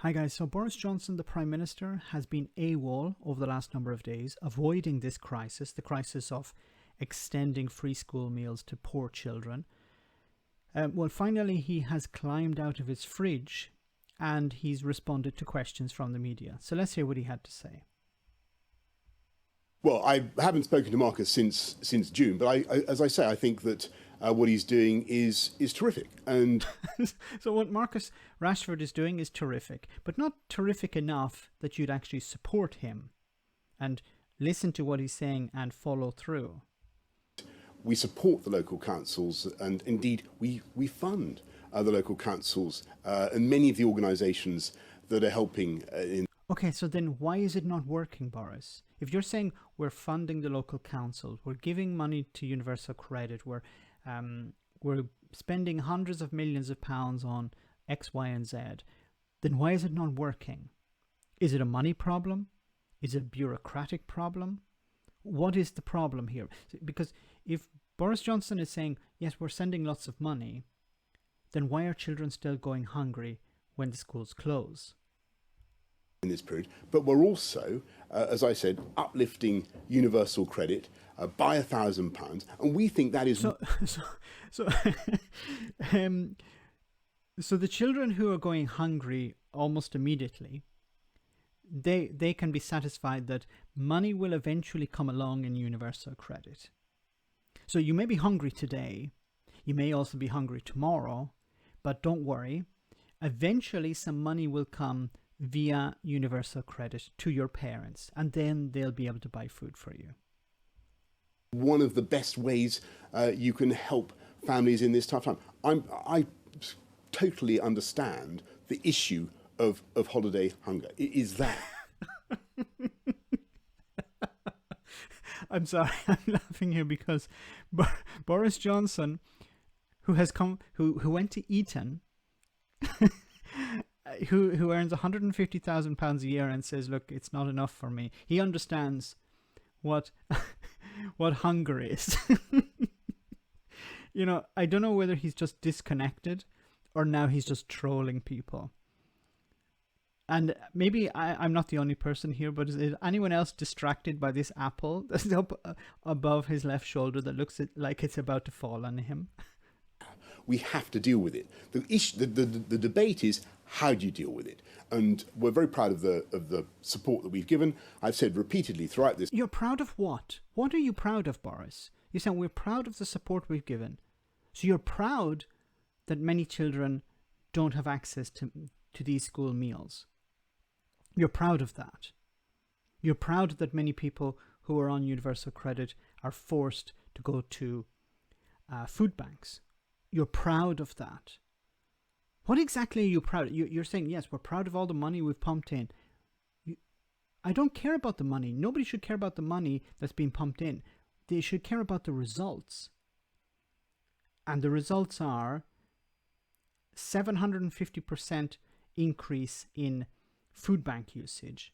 Hi guys, so Boris Johnson, the Prime Minister, has been AWOL over the last number of days, avoiding this crisis, the crisis of extending free school meals to poor children. Well, finally he has climbed out of his fridge and he's responded to questions from the media. So let's hear what he had to say. Well, I haven't spoken to Marcus since June, but as I say, I think that what he's doing is terrific. And so what Marcus Rashford is doing is terrific, but not terrific enough that you'd actually support him and listen to what he's saying and follow through. We support the local councils, and indeed we fund the local councils and many of the organisations that are helping in. Okay, so then why is it not working, Boris? If you're saying we're funding the local councils, we're giving money to Universal Credit, we're spending hundreds of millions of pounds on X, Y, and Z, then why is it not working? Is it a money problem? Is it a bureaucratic problem? What is the problem here? Because if Boris Johnson is saying, yes, we're sending lots of money, then why are children still going hungry when the schools close? In this period, but we're also, as I said, uplifting universal credit by £1,000, and we think that is so the children who are going hungry almost immediately, they can be satisfied that money will eventually come along in universal credit. So you may be hungry today, you may also be hungry tomorrow, but don't worry, eventually some money will come via universal credit to your parents, and then they'll be able to buy food for you. One of the best ways you can help families in this tough time. I totally understand the issue of holiday hunger. It is that. I'm sorry, I'm laughing here because Boris Johnson, who went to Eton, who earns £150,000 a year and says, look, it's not enough for me. He understands what hunger is. You know, I don't know whether he's just disconnected or now he's just trolling people. And maybe I'm not the only person here, but is anyone else distracted by this apple that's up above his left shoulder that looks like it's about to fall on him? We have to deal with it. The debate is, how do you deal with it? And we're very proud of the support that we've given. I've said repeatedly throughout this. You're proud of what? What are you proud of, Boris? You said we're proud of the support we've given. So you're proud that many children don't have access to these school meals. You're proud of that. You're proud that many people who are on universal credit are forced to go to food banks. You're proud of that. What exactly are you proud of? You're saying, yes, we're proud of all the money we've pumped in. I don't care about the money. Nobody should care about the money that's been pumped in. They should care about the results. And the results are 750% increase in food bank usage,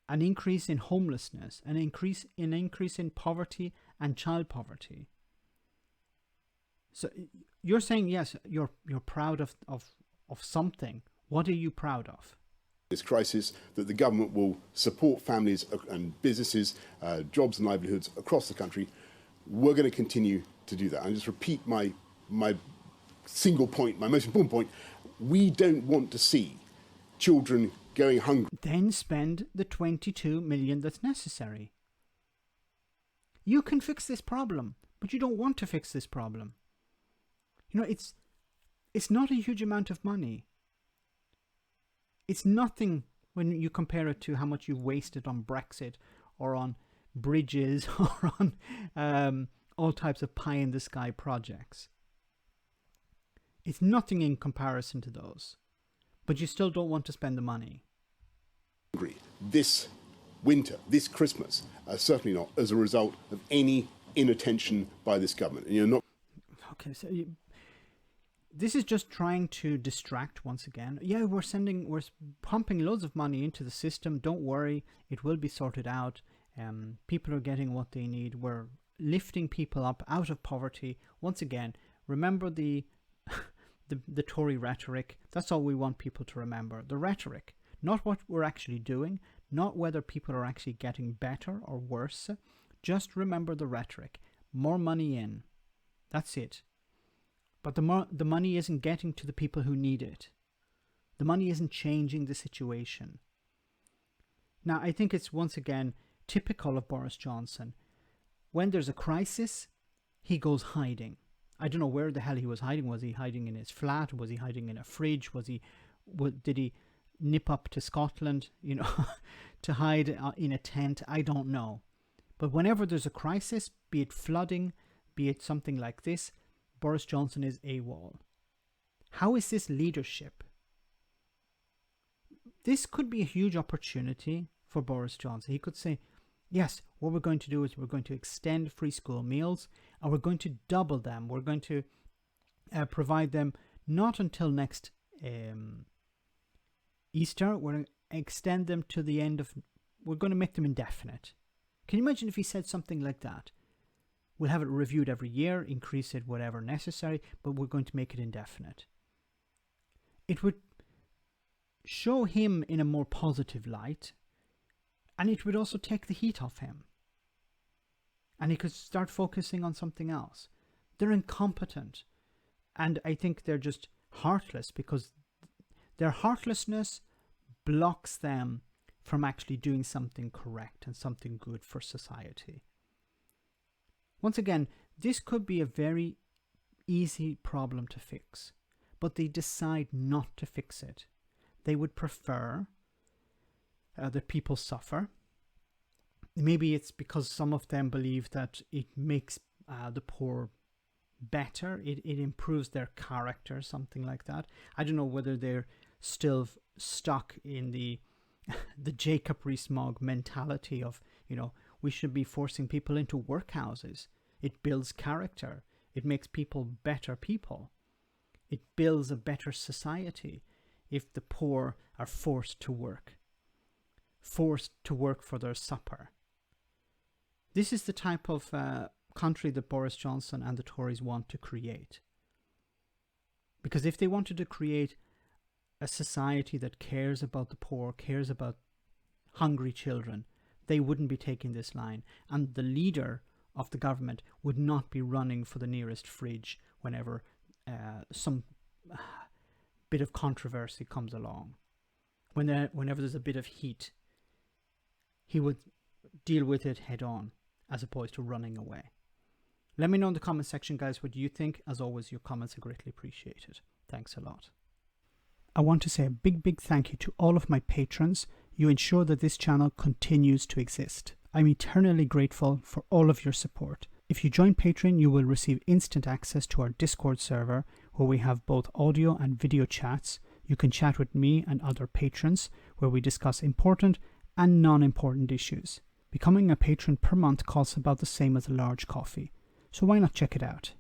an increase in homelessness, an increase in poverty and child poverty. So you're saying, yes, you're proud of something. What are you proud of? This crisis, that the government will support families and businesses, jobs and livelihoods across the country. We're going to continue to do that. And just repeat my single point, my most important point. We don't want to see children going hungry. Then spend the 22 million that's necessary. You can fix this problem, but you don't want to fix this problem. You know, it's not a huge amount of money. It's nothing when you compare it to how much you wasted on Brexit or on bridges or on all types of pie-in-the-sky projects. It's nothing in comparison to those. But you still don't want to spend the money. This winter, this Christmas, certainly not as a result of any inattention by this government. And you're not. Okay, so this is just trying to distract once again. Yeah, we're pumping loads of money into the system. Don't worry, it will be sorted out. People are getting what they need. We're lifting people up out of poverty. Once again, remember the the Tory rhetoric. That's all we want people to remember. The rhetoric, not what we're actually doing, not whether people are actually getting better or worse. Just remember the rhetoric. More money in. That's it. But the money isn't getting to the people who need it. The money isn't changing the situation. Now, I think it's once again typical of Boris Johnson. When there's a crisis, he goes hiding. I don't know where the hell he was hiding. Was he hiding in his flat? Was he hiding in a fridge? Did he nip up to Scotland, to hide in a tent? I don't know. But whenever there's a crisis, be it flooding, be it something like this, Boris Johnson is AWOL. How is this leadership? This could be a huge opportunity for Boris Johnson. He could say, yes, what we're going to do is we're going to extend free school meals and we're going to double them. We're going to provide them not until next Easter. We're going to extend them to the end of... We're going to make them indefinite. Can you imagine if he said something like that? We'll have it reviewed every year, increase it whatever necessary, but we're going to make it indefinite. It would show him in a more positive light, and it would also take the heat off him. And he could start focusing on something else. They're incompetent. And I think they're just heartless, because their heartlessness blocks them from actually doing something correct and something good for society. Once again, this could be a very easy problem to fix, but they decide not to fix it. They would prefer that people suffer. Maybe it's because some of them believe that it makes the poor better. It improves their character, something like that. I don't know whether they're still stuck in the Jacob Rees-Mogg mentality of, we should be forcing people into workhouses. It builds character. It makes people better people. It builds a better society if the poor are forced to work for their supper. This is the type of country that Boris Johnson and the Tories want to create. Because if they wanted to create a society that cares about the poor, cares about hungry children, they wouldn't be taking this line. And the leader of the government would not be running for the nearest fridge whenever some bit of controversy comes along. Whenever there's a bit of heat, he would deal with it head on, as opposed to running away. Let me know in the comment section, guys, what you think. As always, your comments are greatly appreciated. Thanks a lot. I want to say a big thank you to all of my patrons. You ensure that this channel continues to exist. I'm eternally grateful for all of your support. If you join Patreon, you will receive instant access to our Discord server, where we have both audio and video chats. You can chat with me and other patrons, where we discuss important and non-important issues. Becoming a patron per month costs about the same as a large coffee, so why not check it out?